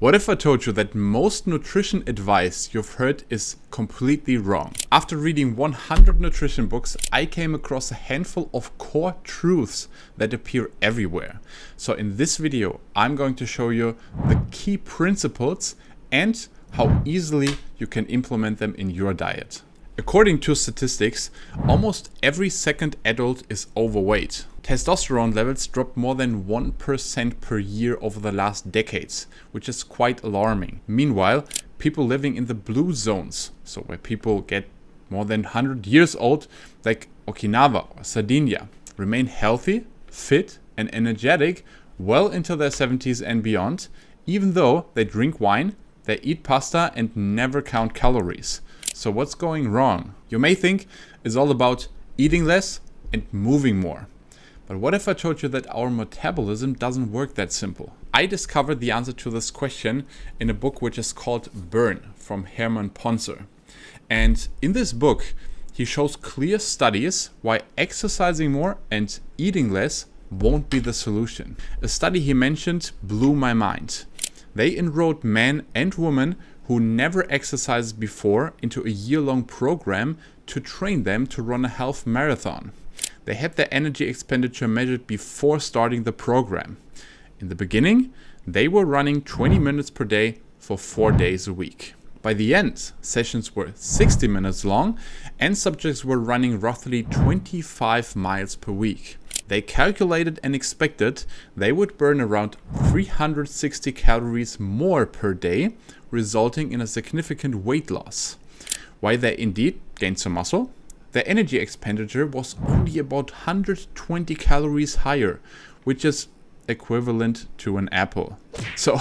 What if I told you that most nutrition advice you've heard is completely wrong? After reading 100 nutrition books, I came across a handful of core truths that appear everywhere. So in this video, I'm going to show you the key principles and how easily you can implement them in your diet. According to statistics, almost every second adult is overweight. Testosterone levels dropped more than 1% per year over the last decades, which is quite alarming. Meanwhile, people living in the blue zones, so where people get more than 100 years old, like Okinawa or Sardinia, remain healthy, fit, and energetic well into their 70s and beyond, even though they drink wine, they eat pasta, and never count calories. So what's going wrong? You may think it's all about eating less and moving more. But what if I told you that our metabolism doesn't work that simple? I discovered the answer to this question in a book which is called Burn from Hermann Ponzer. And in this book, he shows clear studies why exercising more and eating less won't be the solution. A study he mentioned blew my mind. They enrolled men and women who never exercised before into a year-long program to train them to run a half marathon. They had their energy expenditure measured before starting the program. In the beginning, they were running 20 minutes per day for 4 days a week. By the end, sessions were 60 minutes long and subjects were running roughly 25 miles per week. They calculated and expected they would burn around 360 calories more per day, resulting in a significant weight loss. While they indeed gained some muscle, their energy expenditure was only about 120 calories higher, which is equivalent to an apple. So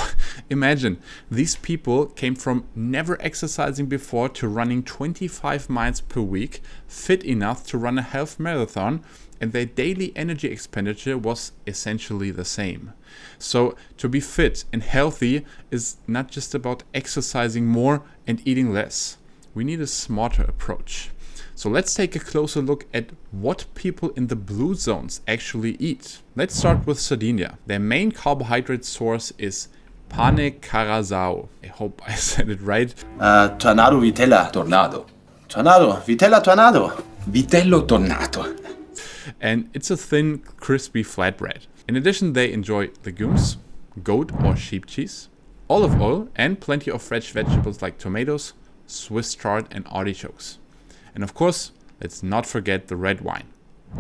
imagine, these people came from never exercising before to running 25 miles per week, fit enough to run a half marathon, and their daily energy expenditure was essentially the same. So to be fit and healthy is not just about exercising more and eating less. We need a smarter approach. So let's take a closer look at what people in the blue zones actually eat. Let's start with Sardinia. Their main carbohydrate source is pane carasau. I hope I said it right. Tornado, vitella, tornado. Tornado, vitella, tornado. Vitello tornato. And it's a thin, crispy flatbread. In addition, they enjoy legumes, goat or sheep cheese, olive oil, and plenty of fresh vegetables like tomatoes, Swiss chard, and artichokes. And of course, let's not forget the red wine.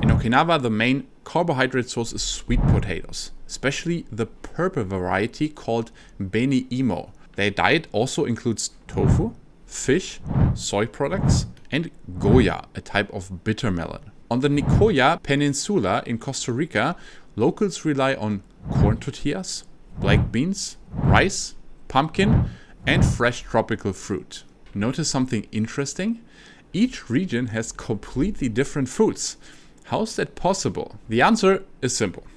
In Okinawa, the main carbohydrate source is sweet potatoes, especially the purple variety called beni imo. Their diet also includes tofu, fish, soy products, and goya, a type of bitter melon. On the Nicoya Peninsula in Costa Rica, locals rely on corn tortillas, black beans, rice, pumpkin, and fresh tropical fruit. Notice something interesting? Each region has completely different foods. How is that possible? The answer is simple.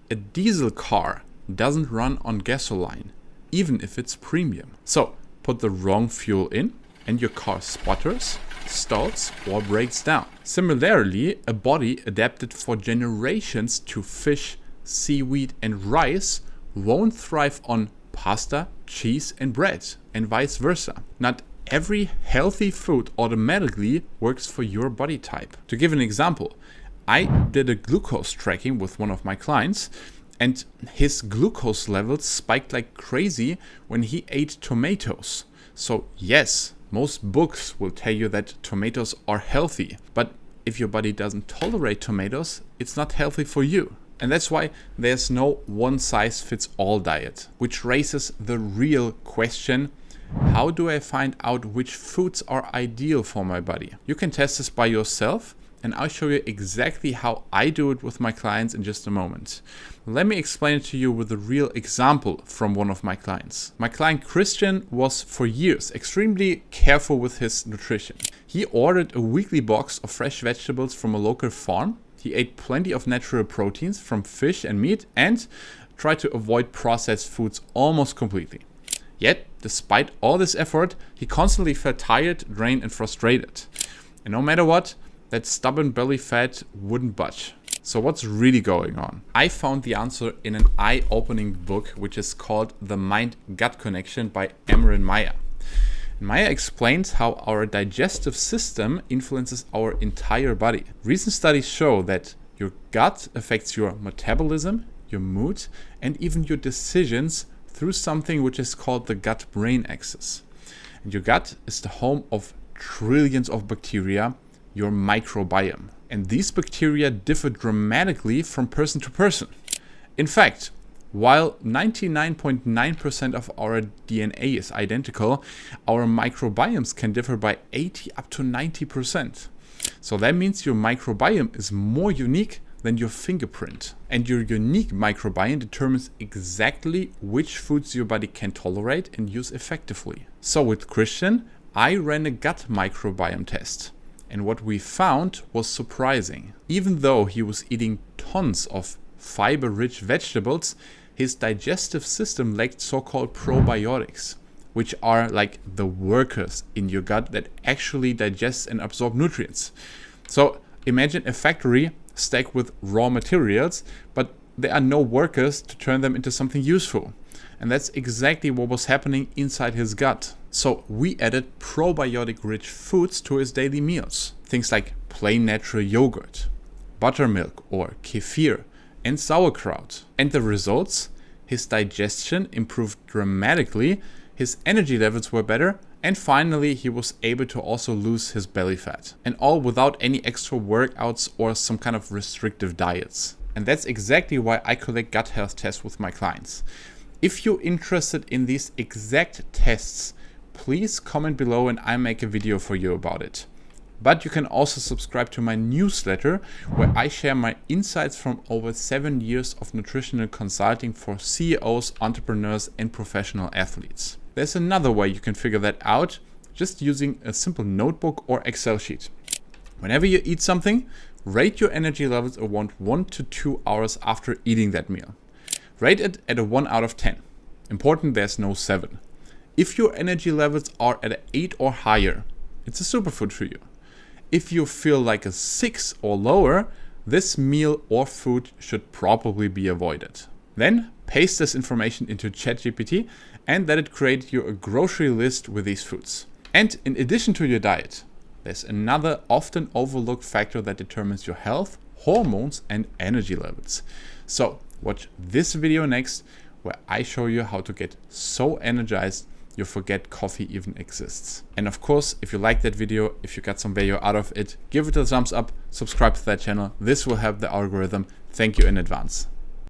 A diesel car doesn't run on gasoline, even if it's premium. So put the wrong fuel in and your car sputters, stalls, or breaks down. Similarly, a body adapted for generations to fish, seaweed, and rice won't thrive on pasta, cheese, and bread, and vice versa. Not every healthy food automatically works for your body type. To give an example, I did a glucose tracking with one of my clients, and his glucose levels spiked like crazy when he ate tomatoes. So yes, most books will tell you that tomatoes are healthy, but if your body doesn't tolerate tomatoes, it's not healthy for you. And that's why there's no one-size-fits-all diet, which raises the real question: how do I find out which foods are ideal for my body? You can test this by yourself, and I'll show you exactly how I do it with my clients in just a moment. Let me explain it to you with a real example from one of my clients. My client Christian was for years extremely careful with his nutrition. He ordered a weekly box of fresh vegetables from a local farm. He ate plenty of natural proteins from fish and meat and tried to avoid processed foods almost completely. Yet, despite all this effort, he constantly felt tired, drained, and frustrated. And no matter what, that stubborn belly fat wouldn't budge. So what's really going on? I found the answer in an eye-opening book, which is called The Mind-Gut Connection by Amarin Meyer. Meyer explains how our digestive system influences our entire body. Recent studies show that your gut affects your metabolism, your mood, and even your decisions through something which is called the gut-brain axis. And your gut is the home of trillions of bacteria, your microbiome. And these bacteria differ dramatically from person to person. In fact, while 99.9% of our DNA is identical, our microbiomes can differ by 80 up to 90%. So that means your microbiome is more unique than your fingerprint. And your unique microbiome determines exactly which foods your body can tolerate and use effectively. So with Christian, I ran a gut microbiome test. And what we found was surprising. Even though he was eating tons of fiber-rich vegetables, his digestive system lacked so-called probiotics, which are like the workers in your gut that actually digest and absorb nutrients. So imagine a factory stacked with raw materials, but there are no workers to turn them into something useful. And that's exactly what was happening inside his gut. So we added probiotic-rich foods to his daily meals. Things like plain natural yogurt, buttermilk or kefir, and sauerkraut. And the results? His digestion improved dramatically, his energy levels were better, and finally he was able to also lose his belly fat. And all without any extra workouts or some kind of restrictive diets. And that's exactly why I collect gut health tests with my clients. If you're interested in these exact tests, please comment below and I'll make a video for you about it. But you can also subscribe to my newsletter where I share my insights from over 7 years of nutritional consulting for CEOs, entrepreneurs, and professional athletes. There's another way you can figure that out, just using a simple notebook or Excel sheet. Whenever you eat something, rate your energy levels around 1 to 2 hours after eating that meal. Rate it at a 1 out of 10. Important, there's no 7. If your energy levels are at an 8 or higher, it's a superfood for you. If you feel like a 6 or lower, this meal or food should probably be avoided. Then paste this information into ChatGPT and let it create you a grocery list with these foods. And in addition to your diet, there's another often overlooked factor that determines your health, hormones, and energy levels. So watch this video next, where I show you how to get so energized you forget coffee even exists. And of course, if you like that video, if you got some value out of it, give it a thumbs up, subscribe to that channel. This will help the algorithm. Thank you in advance.